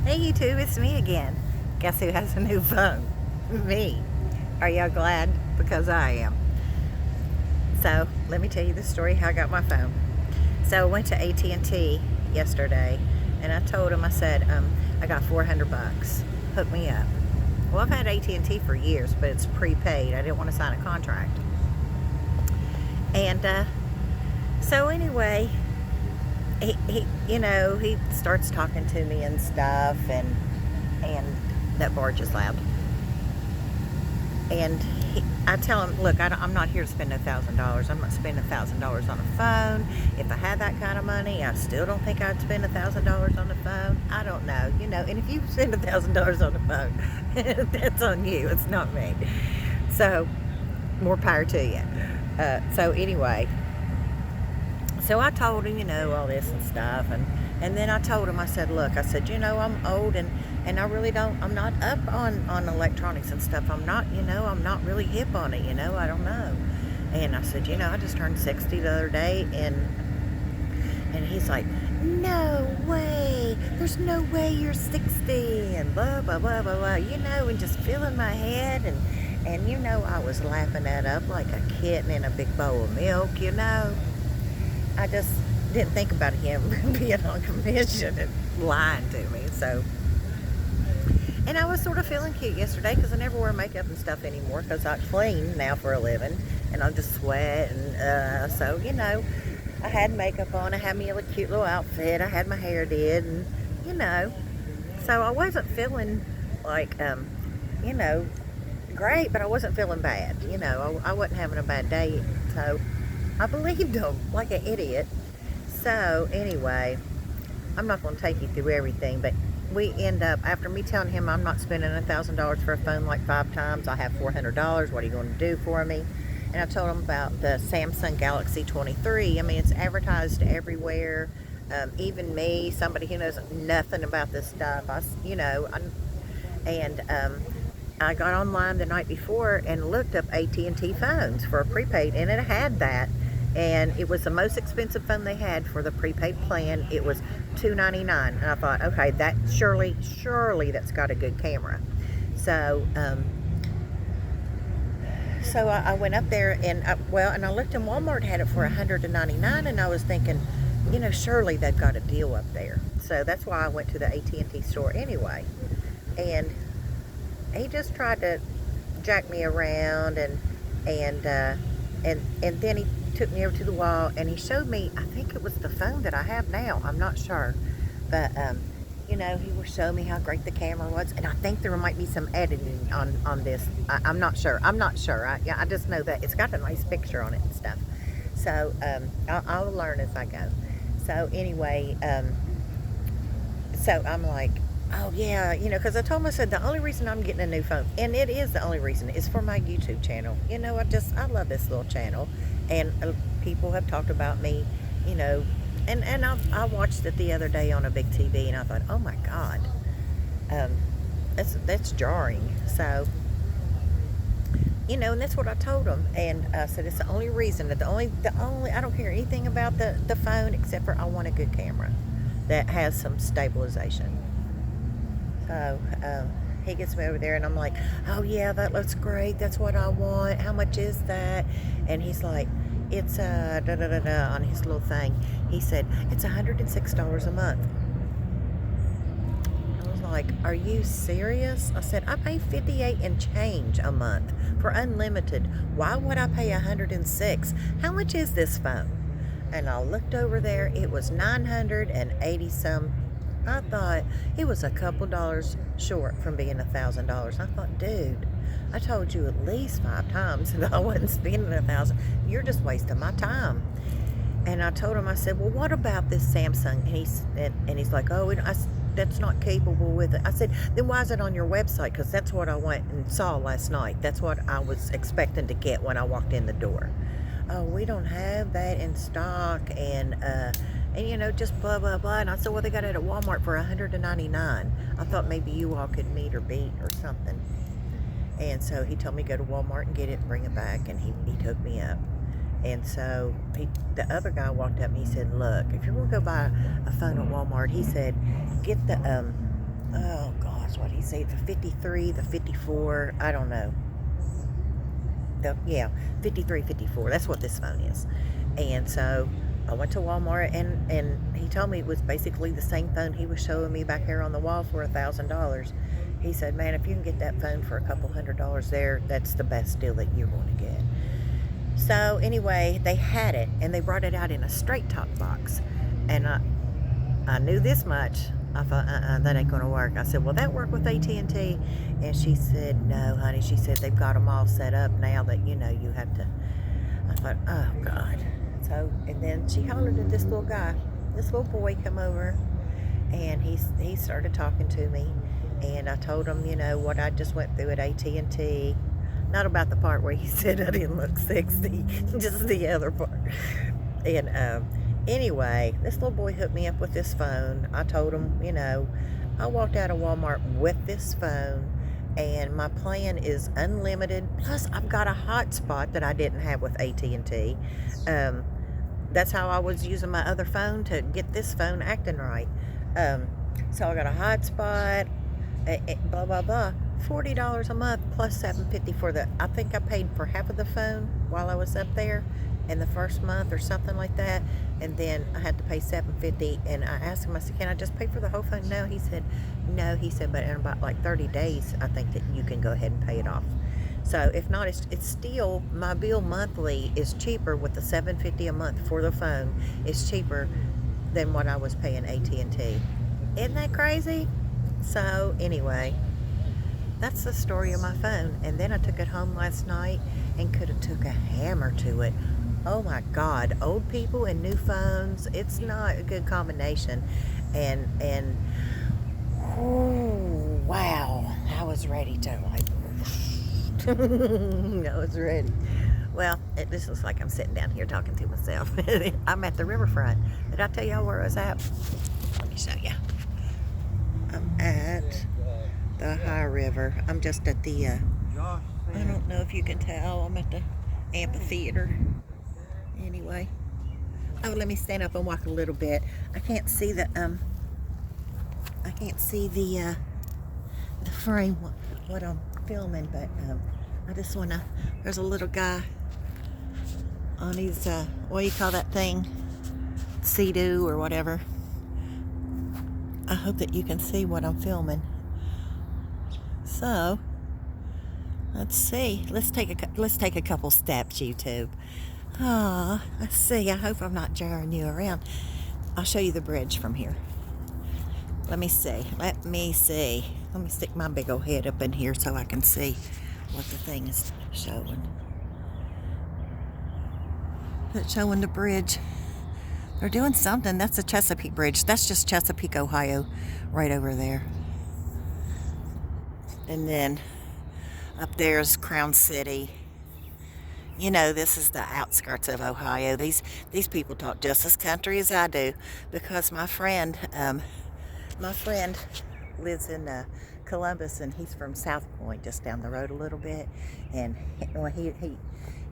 Hey YouTube, it's me again. Guess who has a new phone? Me. Are y'all glad? Because I am. So let me tell you the story how I got my phone. So I went to AT&T yesterday and I told them, I said, I got 400 bucks. Hook me up. Well, I've had AT&T for years, but it's prepaid. I didn't want to sign a contract. And so anyway, he starts talking to me and stuff, and that barge is loud. And I tell him, look, I'm not here to spend $1,000. I'm not spending $1,000 on a phone. If I had that kind of money, I still don't think I'd spend $1,000 on a phone. I don't know, And if you spend $1,000 on a phone, that's on you. It's not me. So more power to you. So anyway. So I told him, all this and stuff, and then I told him, I said, look, I said, I'm old and I really don't, I'm not up on electronics and stuff. I'm not, I'm not really hip on it, I don't know. And I said, I just turned 60 the other day, and he's like, no way, there's no way you're 60, and blah, blah, blah, blah, blah, and just filling my head, and I was laughing that up like a kitten in a big bowl of milk, I just didn't think about him being on commission and lying to me. So, and I was sort of feeling cute yesterday because I never wear makeup and stuff anymore because I clean now for a living and I just sweat. And so, I had makeup on. I had me a cute little outfit. I had my hair did, and so I wasn't feeling like, great, but I wasn't feeling bad. I wasn't having a bad day. So I believed him like an idiot. So anyway, I'm not going to take you through everything, but we end up, after me telling him I'm not spending $1,000 for a phone like 5 times, I have $400, what are you going to do for me? And I told him about the Samsung Galaxy 23. I mean, it's advertised everywhere. Even me, somebody who knows nothing about this stuff, I got online the night before and looked up AT&T phones for a prepaid, and it had that. And it was the most expensive phone they had for the prepaid plan. It was $299, and I thought, okay, that surely that's got a good camera. So, I went up there and I looked, and Walmart had it for $199, and I was thinking, surely they've got a deal up there. So that's why I went to the AT&T store anyway, and he just tried to jack me around, and then he took me over to the wall and he showed me, I think it was the phone that I have now, I'm not sure, but he was showing me how great the camera was, and I think there might be some editing on this. I'm not sure. I just know that it's got a nice picture on it and stuff. So I'll learn as I go. So anyway, so I'm like, oh yeah, because I told him, I said, the only reason I'm getting a new phone, and it is the only reason, is for my YouTube channel. I love this little channel, and people have talked about me, and I watched it the other day on a big TV, and I thought, oh my God, that's jarring. So, and that's what I told him, and I said, it's the only reason, that the only, I don't care anything about the phone except for I want a good camera that has some stabilization. So he gets me over there, and I'm like, oh yeah, that looks great, that's what I want, how much is that? And he's like, it's da da da da on his little thing. He said, it's $106 a month. I was like, are you serious? I said, I pay $58 and change a month for unlimited. Why would I pay $106? How much is this phone? And I looked over there, it was $980 some. I thought it was a couple dollars short from being $1,000. I thought, dude, I told you at least 5 times that I wasn't spending $1,000. You're just wasting my time. And I told him, I said, well, what about this Samsung? And he's like, oh, that's not capable with it. I said, then why is it on your website? Because that's what I went and saw last night. That's what I was expecting to get when I walked in the door. Oh, we don't have that in stock, and just blah, blah, blah. And I said, well, they got it at Walmart for $199. I thought maybe you all could meet or beat or something. And so he told me to go to Walmart and get it and bring it back, and he took me up. And so the other guy walked up and he said, look, if you're going to go buy a phone at Walmart, he said, get the what he said, the 53, the 54, I don't know. Yeah, 53, 54. That's what this phone is. And so I went to Walmart, and he told me it was basically the same phone he was showing me back here on the wall for $1,000. He said, man, if you can get that phone for a couple $100 there, that's the best deal that you're going to get. So anyway, they had it, and they brought it out in a straight top box. And I knew this much. I thought, that ain't gonna work. I said, will that work with AT&T? And she said, no, honey. She said, they've got them all set up now that, you have to. I thought, oh, God. So, and then she hollered at this little guy. This little boy come over, and he started talking to me. And I told him, what I just went through at AT&T. Not about the part where he said I didn't look sexy, just the other part. And anyway, this little boy hooked me up with this phone. I told him, I walked out of Walmart with this phone, and my plan is unlimited. Plus, I've got a hotspot that I didn't have with AT&T. That's how I was using my other phone to get this phone acting right. So I got a hotspot, blah, blah, blah. $40 a month plus $7.50 for I think I paid for half of the phone while I was up there in the first month or something like that, and then I had to pay $7.50. And I asked him, I said, can I just pay for the whole phone? No, he said, but in about like 30 days, I think that you can go ahead and pay it off. So if not, it's still, my bill monthly is cheaper with the $7.50 a month for the phone. It's cheaper than what I was paying AT&T. Isn't that crazy? So anyway, that's the story of my phone. And then I took it home last night and could have took a hammer to it. Oh my God, old people and new phones, it's not a good combination. And oh, wow, I was ready to I was ready. Well, this looks like I'm sitting down here talking to myself. I'm at the riverfront. Did I tell y'all where I was at? Let me show you. I'm at the High River. I'm just at the, I don't know if you can tell, I'm at the amphitheater. Anyway. Oh, let me stand up and walk a little bit. I can't see the frame, what I'm filming, but, I just wanna, there's a little guy on his, what do you call that thing? Sea-Doo or whatever. I hope that you can see what I'm filming. So, let's see. Let's take a couple steps, YouTube. Ah, let's see. I hope I'm not jarring you around. I'll show you the bridge from here. Let me see. Let me stick my big old head up in here so I can see what the thing is showing. It's showing the bridge. They're doing something. That's the Chesapeake Bridge. That's just Chesapeake, Ohio, right over there. And then up there's Crown City. This is the outskirts of Ohio. These people talk just as country as I do, because my friend lives in Columbus, and he's from South Point, just down the road a little bit. And when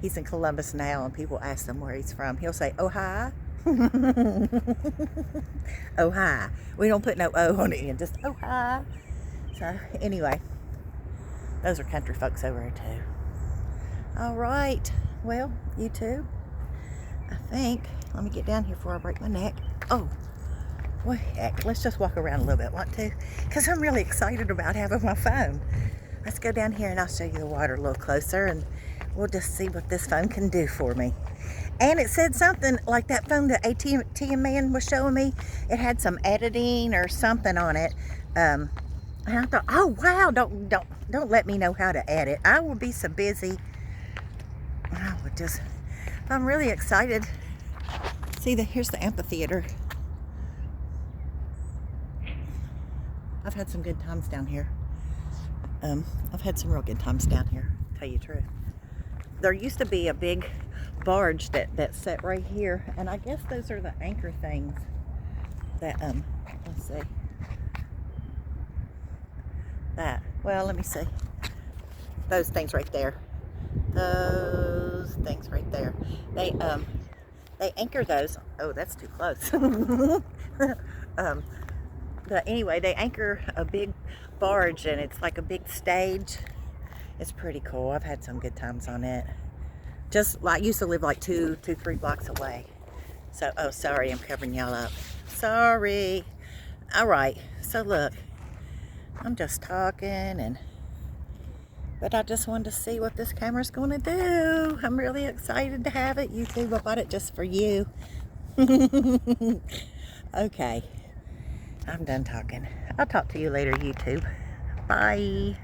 he's in Columbus now, and people ask him where he's from, he'll say, Ohio. Ohio. We don't put no O on it, just Ohio. So anyway, those are country folks over there too. All right, well, YouTube, I think, let me get down here before I break my neck. Oh, well, heck, let's just walk around a little bit, want to? Because I'm really excited about having my phone. Let's go down here and I'll show you the water a little closer, and we'll just see what this phone can do for me. And it said something like that phone that AT&T man was showing me. It had some editing or something on it. And I thought, oh wow, don't let me know how to edit. I will be so busy. I would just, I'm really excited. See, here's the amphitheater. I've had some good times down here. I've had some real good times down here, to tell you the truth. There used to be a big barge that sat right here, and I guess those are the anchor things that, let's see. Well, let me see. Those things right there. Those things right there. They anchor those. Oh, that's too close. But anyway, they anchor a big barge and it's like a big stage. It's pretty cool. I've had some good times on it. Just like, I used to live like 3 blocks away. So, oh, sorry, I'm covering y'all up. Sorry. All right, so look, I'm just talking, but I just wanted to see what this camera's gonna do. I'm really excited to have it. YouTube, I bought it just for you. Okay, I'm done talking. I'll talk to you later, YouTube. Bye.